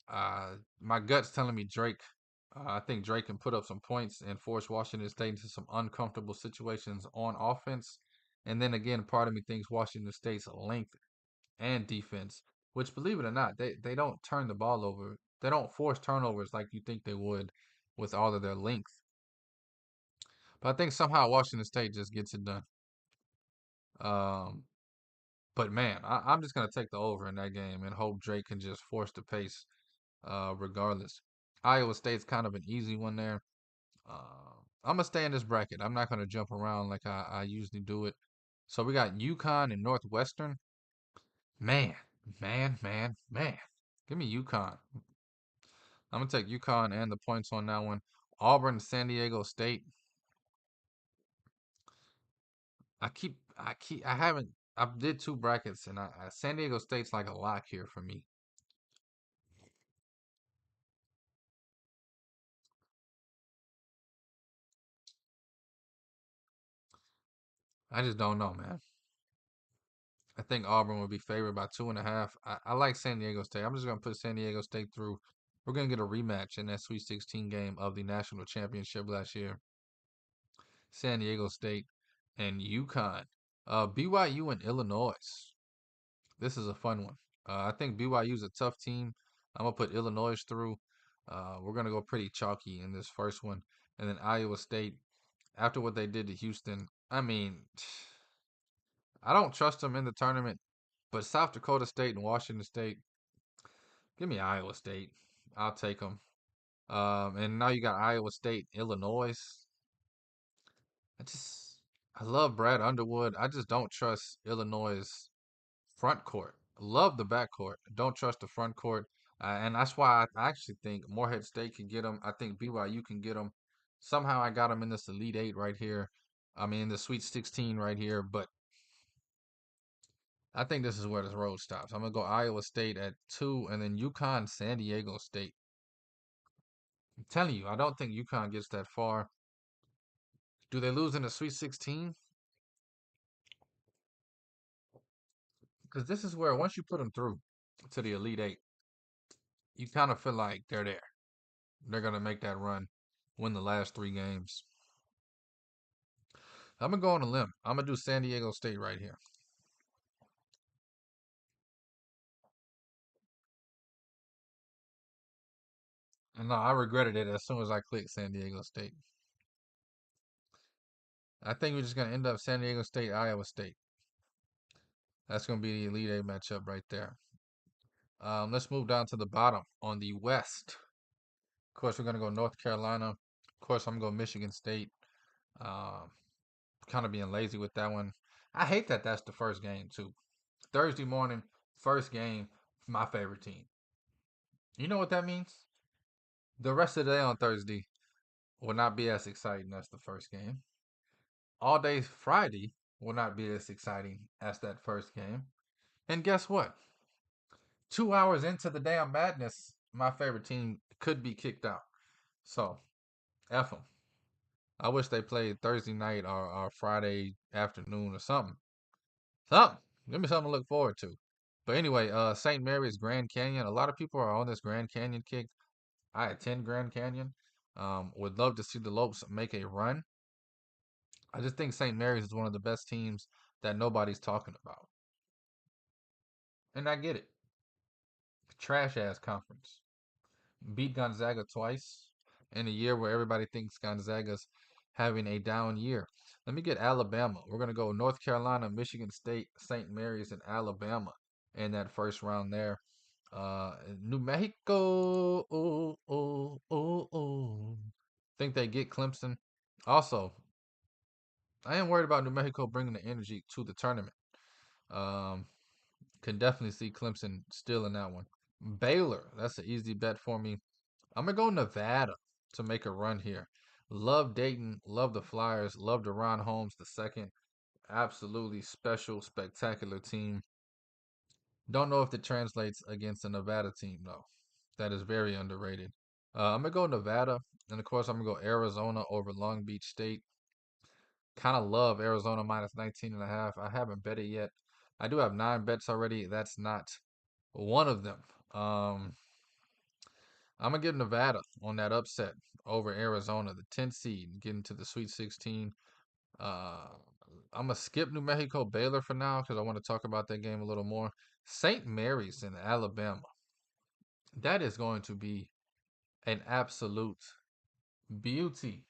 My gut's telling me Drake. I think Drake can put up some points and force Washington State into some uncomfortable situations on offense. And then again, part of me thinks Washington State's length and defense, which believe it or not, they don't turn the ball over. They don't force turnovers like you think they would with all of their length. But I think somehow Washington State just gets it done. Um, but man, I'm just gonna take the over in that game and hope Drake can just force the pace regardless. Iowa State's kind of an easy one there. I'm gonna stay in this bracket. I'm not gonna jump around like I usually do it. So we got UConn and Northwestern. Man, man. Give me UConn. I'm gonna take UConn and the points on that one. Auburn, San Diego State. I haven't. I did two brackets, and San Diego State's like a lock here for me. I just don't know, man. I think Auburn will be favored by 2.5. I like San Diego State. I'm just gonna put San Diego State through. We're gonna get a rematch in that Sweet 16 game of the national championship last year. San Diego State and UConn. BYU and Illinois. This is a fun one. I think BYU is a tough team. I'm gonna put Illinois through. We're gonna go pretty chalky in this first one, and then Iowa State. After what they did to Houston, I mean, I don't trust them in the tournament. But South Dakota State and Washington State, give me Iowa State. I'll take them. And now you got Iowa State, Illinois. I just, I love Brad Underwood. I just don't trust Illinois' front court. Love the back court. Don't trust the front court. And that's why I actually think Morehead State can get them. I think BYU can get them. Somehow I got them in this Elite Eight right here. I mean, in the Sweet 16 right here. But I think this is where this road stops. I'm gonna go Iowa State at 2, and then UConn, San Diego State. I'm telling you, I don't think UConn gets that far. Do they lose in the Sweet 16? Because this is where once you put them through to the Elite Eight, you kind of feel like they're there. They're gonna make that run, win the last 3 games. I'm gonna go on a limb. I'm gonna do San Diego State right here. And no, I regretted it as soon as I clicked San Diego State. I think we're just gonna end up San Diego State, Iowa State. That's gonna be the Elite Eight matchup right there. Let's move down to the bottom on the West. Of course, we're gonna go North Carolina. Of course, I'm gonna go Michigan State. Um, Kind of being lazy with that one. I hate that that's the first game too. Thursday morning, first game, my favorite team. You know what that means? The rest of the day on Thursday will not be as exciting as the first game. All day Friday will not be as exciting as that first game. And guess what? 2 hours into the damn madness, my favorite team could be kicked out. So, F them. I wish they played Thursday night or Friday afternoon or something. Something. Give me something to look forward to. But anyway, St. Mary's Grand Canyon. A lot of people are on this Grand Canyon kick. I attend Grand Canyon. Would love to see the Lopes make a run. I just think St. Mary's is one of the best teams that nobody's talking about. And I get it. Trash ass conference. Beat Gonzaga twice in a year where everybody thinks Gonzaga's having a down year. Let me get Alabama. We're going to go North Carolina, Michigan State, St. Mary's, and Alabama in that first round there. New Mexico. Oh, oh, oh, oh. Think they get Clemson. Also, I am worried about New Mexico bringing the energy to the tournament. Um, can definitely see Clemson still in that one. Baylor, that's an easy bet for me. I'm gonna go Nevada to make a run here. Love Dayton, love the Flyers, love DeRon Holmes the second. Absolutely special, spectacular team. Don't know if it translates against a Nevada team though. That is very underrated. I'm gonna go Nevada, and of course I'm gonna go Arizona over Long Beach State. Kind of love Arizona minus 19.5. I haven't bet it yet. I do have 9 bets already. That's not one of them. Um, I'm gonna give Nevada on that upset over Arizona, the 10th seed, getting to the Sweet 16. Uh, I'm gonna skip New Mexico Baylor for now because I want to talk about that game a little more. St. Mary's in Alabama. That is going to be an absolute beauty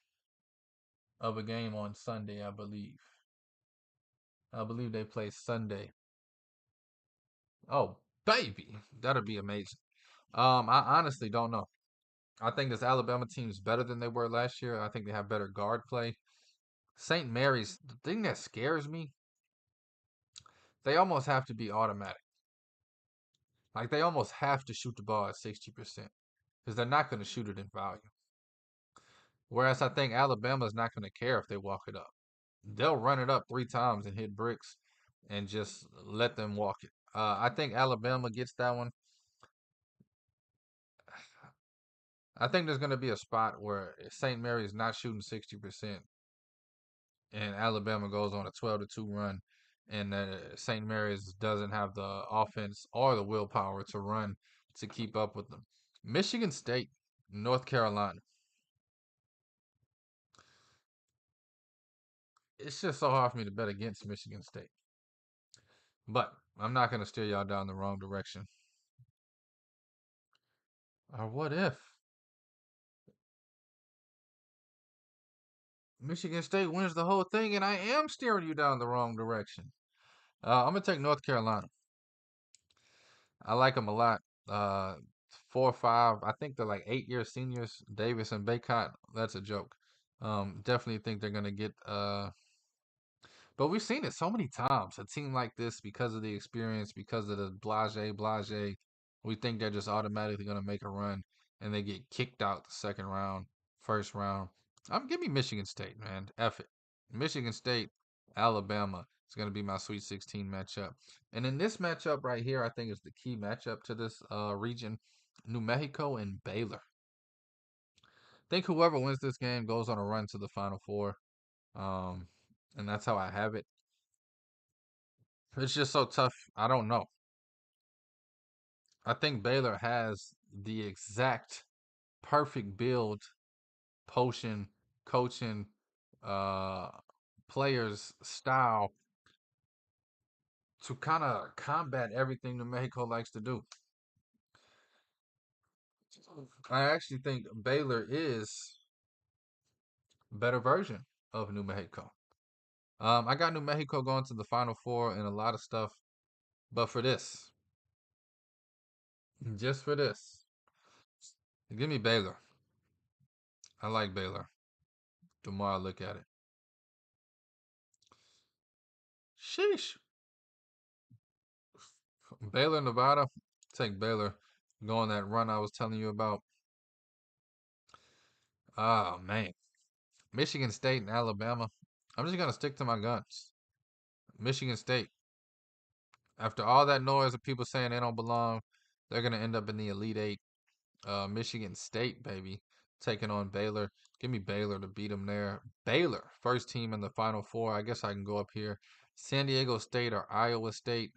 of a game on Sunday, I believe. I believe they play Sunday. Oh, baby, that'll be amazing. I honestly don't know. I think this Alabama team is better than they were last year. I think they have better guard play. St. Mary's, the thing that scares me, they almost have to be automatic. Like they almost have to shoot the ball at 60% because they're not going to shoot it in volume. Whereas I think Alabama's not going to care if they walk it up. They'll run it up 3 times and hit bricks and just let them walk it. I think Alabama gets that one. I think there's going to be a spot where St. Mary's not shooting 60% and Alabama goes on a 12-2 run, and St. Mary's doesn't have the offense or the willpower to run to keep up with them. Michigan State, North Carolina. It's just so hard for me to bet against Michigan State. But I'm not going to steer y'all down the wrong direction. Or what if Michigan State wins the whole thing and I am steering you down the wrong direction? I'm going to take North Carolina. I like them a lot. 4 or 5. I think they're like 8-year seniors. Davis and Baycott. That's a joke. Definitely think they're gonna get. But we've seen it so many times. A team like this, because of the experience, because of the blase, we think they're just automatically gonna make a run, and they get kicked out the second round, first round. I'm give me Michigan State, man. F it. Michigan State, Alabama. It's gonna be my Sweet 16 matchup. And in this matchup right here, I think is the key matchup to this region. New Mexico and Baylor. I think whoever wins this game goes on a run to the Final Four. Um, and that's how I have it. It's just so tough. I don't know. I think Baylor has the exact perfect build, potion, coaching, uh, players style to kind of combat everything New Mexico likes to do. I actually think Baylor is a better version of New Mexico. I got New Mexico going to the Final Four and a lot of stuff, but for this, just for this, give me Baylor. I like Baylor. The more I look at it, sheesh. Baylor, Nevada. Take Baylor. Go on that run I was telling you about. Oh man, Michigan State and Alabama. I'm just gonna stick to my guns. Michigan State. After all that noise of people saying they don't belong, they're gonna end up in the Elite Eight. Michigan State, baby, taking on Baylor. Give me Baylor to beat them there. Baylor, first team in the Final Four. I guess I can go up here. San Diego State or Iowa State.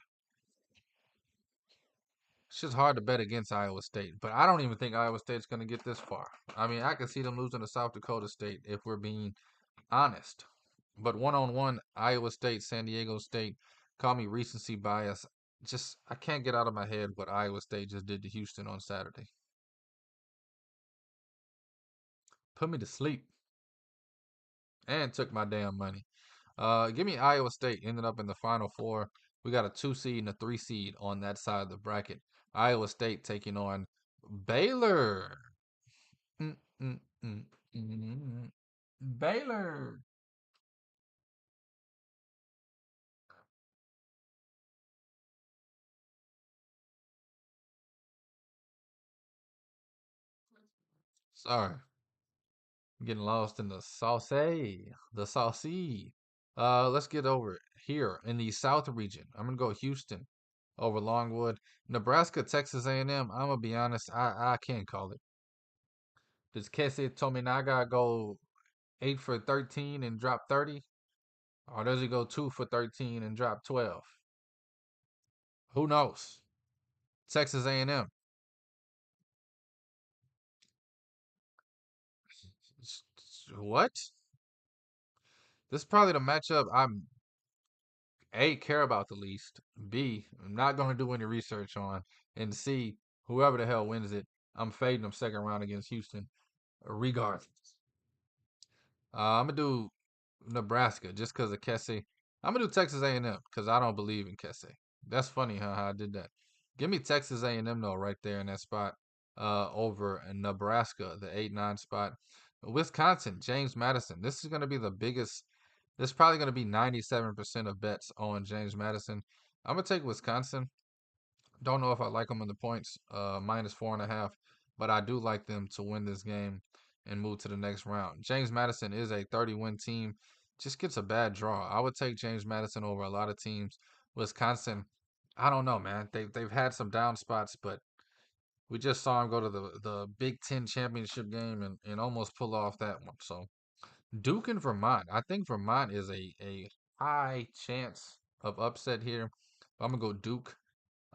It's just hard to bet against Iowa State, but I don't even think Iowa State's going to get this far. I mean, I can see them losing to South Dakota State if we're being honest. But one on one, Iowa State, San Diego State, call me recency bias. Just, I can't get out of my head what Iowa State just did to Houston on Saturday. Put me to sleep and took my damn money. Give me Iowa State ended up in the Final Four. We got a 2 seed and a 3 seed on that side of the bracket. Iowa State taking on Baylor. Mm, mm, mm, mm. Baylor. Sorry, I'm getting lost in the sauce. The saucy. Let's get over it here in the South region. I'm gonna go Houston over Longwood, Nebraska, Texas A&M. I'm gonna be honest, I can't call it. Does Kessie Tominaga go 8 for 13 and drop 30, or does he go 2 for 13 and drop 12? Who knows? Texas A&M. What? This is probably the matchup I'm A, care about the least. B, I'm not going to do any research on. And C, whoever the hell wins it, I'm fading them second round against Houston, regardless. I'm gonna do Nebraska just because of Kessie. I'm gonna do Texas A&M because I don't believe in Kessie. That's funny how I did that. Give me Texas A&M though right there in that spot. Over in Nebraska, the 8-9 spot. Wisconsin, James Madison. This is gonna be the biggest. This is probably gonna be 97% of bets on James Madison. I'm gonna take Wisconsin. Don't know if I like them in the points, -4.5, but I do like them to win this game and move to the next round. James Madison is a 30-win team, just gets a bad draw. I would take James Madison over a lot of teams. Wisconsin, I don't know, man. They've had some down spots, but we just saw him go to the Big Ten championship game and almost pull off that one. So Duke and Vermont. I think Vermont is a high chance of upset here. I'm gonna go Duke.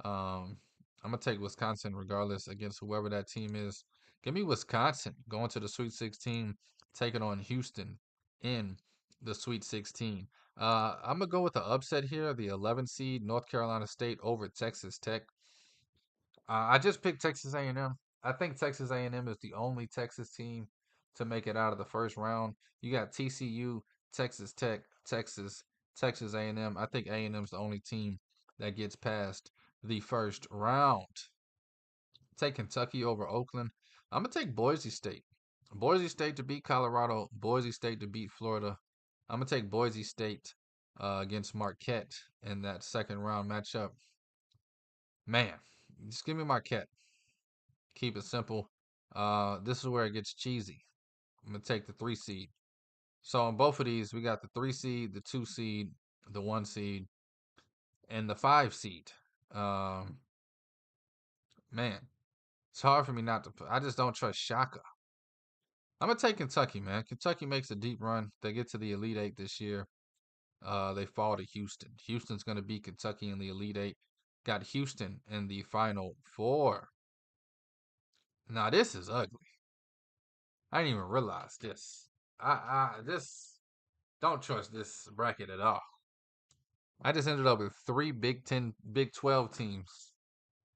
I'm gonna take Wisconsin regardless against whoever that team is. Give me Wisconsin going to the Sweet 16, taking on Houston in the Sweet 16. I'm gonna go with the upset here, the 11 seed North Carolina State over Texas Tech. I just picked Texas A&M. I think Texas A&M is the only Texas team to make it out of the first round. You got TCU, Texas Tech, Texas A&M. I think A&M's the only team that gets past the first round. Take Kentucky over Oakland. I'm gonna take Boise State. Boise State to beat Colorado. Boise State to beat Florida. I'm gonna take Boise State against Marquette in that second round matchup. Man, just give me Marquette. Keep it simple. This is where it gets cheesy. I'm gonna take the 3 seed. So on both of these, we got the 3 seed, the 2 seed, the 1 seed, and the 5 seed. Um, man, it's hard for me not to put. I just don't trust Shaka. I'm gonna take Kentucky, man. Kentucky makes a deep run. They get to the Elite Eight this year. They fall to Houston. Houston's gonna beat Kentucky in the Elite Eight. Got Houston in the Final Four. Now this is ugly. I didn't even realize this. This don't trust this bracket at all. I just ended up with 3 Big 10, Big 12 teams: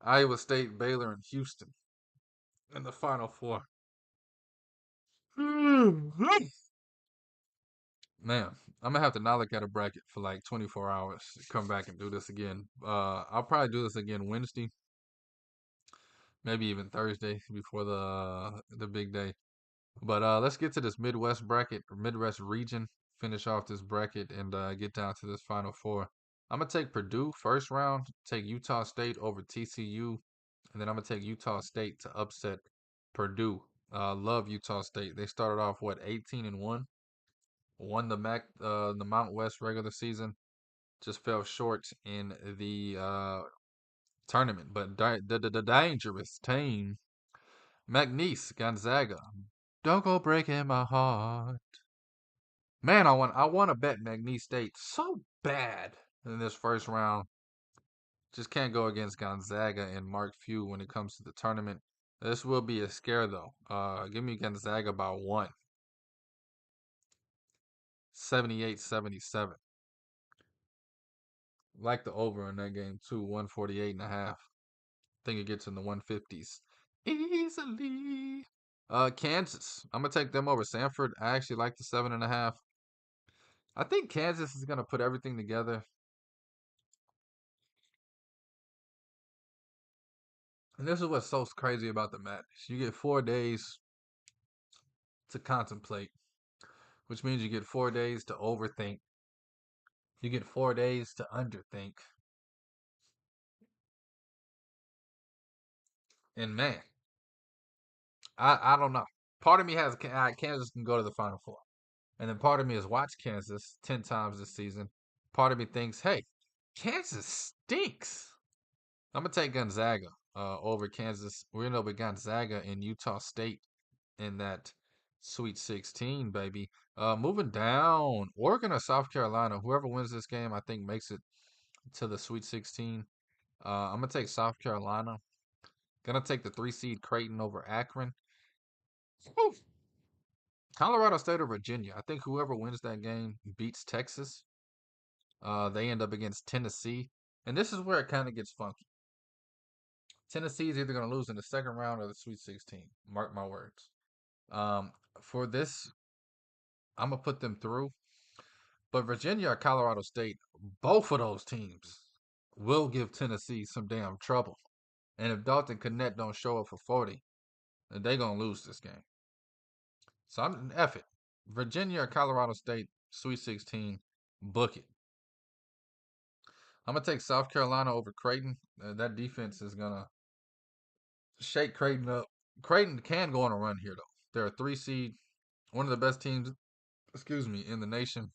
Iowa State, Baylor, and Houston in the Final Four. Man, I'm gonna have to not look at a bracket for like 24 hours. Come back and do this again. I'll probably do this again Wednesday, maybe even Thursday before the big day. But let's get to this Midwest bracket, or Midwest region. Finish off this bracket and get down to this Final Four. I'm gonna take Purdue first round. Take Utah State over TCU, and then I'm gonna take Utah State to upset Purdue. Love Utah State. They started off what 18-1, won the Mount West regular season, just fell short in the tournament. But the dangerous team, McNeese Gonzaga. Don't go breaking my heart. Man, I want to bet McNeese State so bad in this first round. Just can't go against Gonzaga and Mark Few when it comes to the tournament. This will be a scare though. Give me Gonzaga by 1. 78-77. Like the over in that game too, 148.5. Think it gets in the 150s easily. Kansas. I'm gonna take them over Sanford. I actually like the 7.5. I think Kansas is gonna put everything together. And this is what's so crazy about the match. You get 4 days to contemplate, which means you get 4 days to overthink. You get 4 days to underthink. And man, I don't know. Part of me has Kansas can go to the Final Four. And then part of me has watched Kansas 10 times this season. Part of me thinks, hey, Kansas stinks. I'm going to take Gonzaga over Kansas. We're going to with Gonzaga and Utah State in that Sweet 16, baby. Moving down, Oregon or South Carolina. Whoever wins this game, I think, makes it to the Sweet 16. I'm going to take South Carolina. Going to take the 3 seed Creighton over Akron. Whew. Colorado State or Virginia. I think whoever wins that game beats Texas. They end up against Tennessee. And this is where it kind of gets funky. Tennessee is either going to lose in the second round or the Sweet 16. Mark my words. For this, I'm going to put them through. But Virginia or Colorado State, both of those teams will give Tennessee some damn trouble. And if Dalton Connect don't show up for 40, then they're going to lose this game. So I'm F it. Virginia or Colorado State, Sweet 16, book it. I'm going to take South Carolina over Creighton. That defense is going to shake Creighton up. Creighton can go on a run here, though. They're a 3 seed, one of the best teams, in the nation.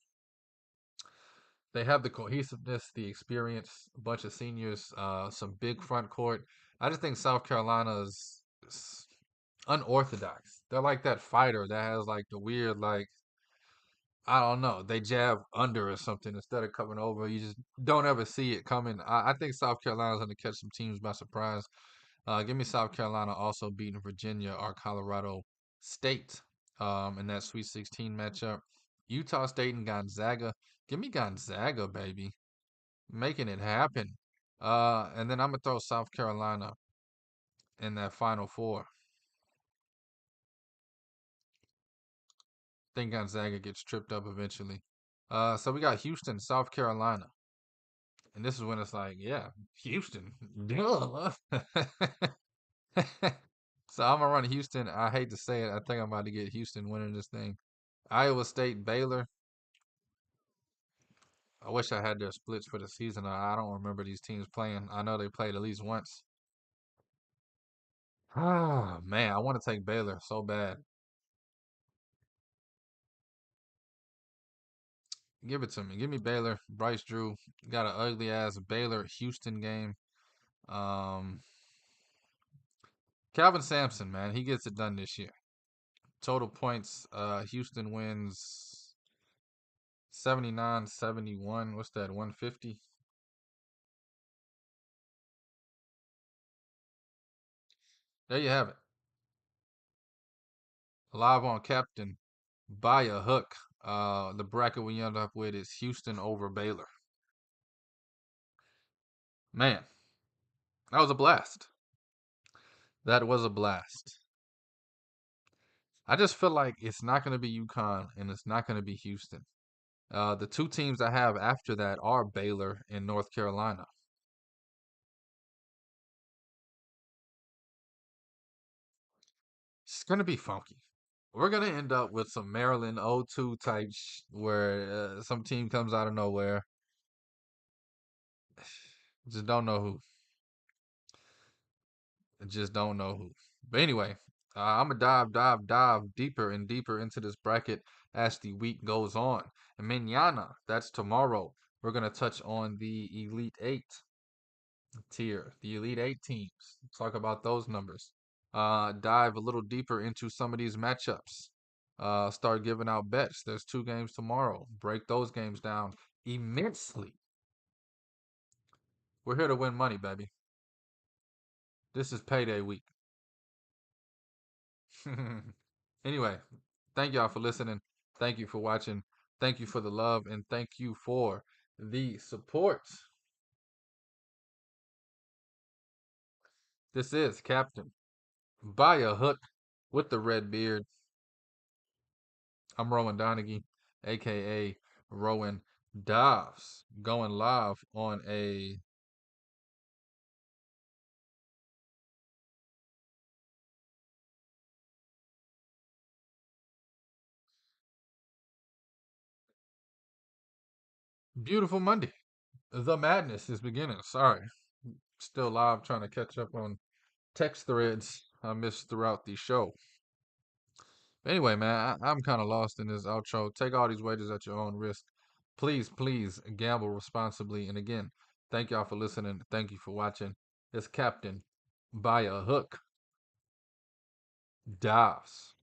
They have the cohesiveness, the experience, a bunch of seniors, some big front court. I just think South Carolina is unorthodox. They're like that fighter that has like the weird, like, I don't know, they jab under or something instead of coming over. You just don't ever see it coming. I think South Carolina's going to catch some teams by surprise. Give me South Carolina also beating Virginia or Colorado State in that Sweet 16 matchup. Utah State and Gonzaga. Give me Gonzaga, baby. Making it happen. And then I'm going to throw South Carolina in that Final Four. Think Gonzaga gets tripped up eventually. So we got Houston, South Carolina. And this is when it's like, yeah, Houston. Duh. So I'm gonna run Houston. I hate to say it. I think I'm about to get Houston winning this thing. Iowa State, Baylor. I wish I had their splits for the season. I don't remember these teams playing. I know they played at least once. Ah, man, I want to take Baylor so bad. Give it to me. Give me Baylor. Bryce Drew got an ugly ass Baylor Houston game. Um, Calvin Sampson, man, he gets it done this year. Total points, Houston wins 79-71. What's that, 150? There you have it. Live on Captain by a hook. The bracket we end up with is Houston over Baylor. Man, that was a blast. That was a blast. I just feel like it's not going to be UConn and it's not going to be Houston. The two teams I have after that are Baylor and North Carolina. It's gonna be funky. We're gonna end up with some Maryland 0-2 type where some team comes out of nowhere. Just don't know who. Just don't know who. But anyway, I'm gonna dive deeper and deeper into this bracket as the week goes on. And mañana, that's tomorrow, we're gonna touch on the Elite Eight tier, the Elite Eight teams. Talk about those numbers. Dive a little deeper into some of these matchups. Start giving out bets. There's 2 games tomorrow. Break those games down immensely. We're here to win money, baby. This is payday week. Anyway, thank y'all for listening. Thank you for watching. Thank you for the love and thank you for the support. This is Captain by a hook with the red beard. I'm Rowan Donaghy, aka Rowan Dobbs, going live on a beautiful Monday. The madness is beginning. Sorry. Still live trying to catch up on text threads I missed throughout the show. Anyway, man, I'm kind of lost in this outro. Take all these wagers at your own risk. Please, please gamble responsibly. And again, thank y'all for listening. Thank you for watching. It's Captain by a hook. Dives.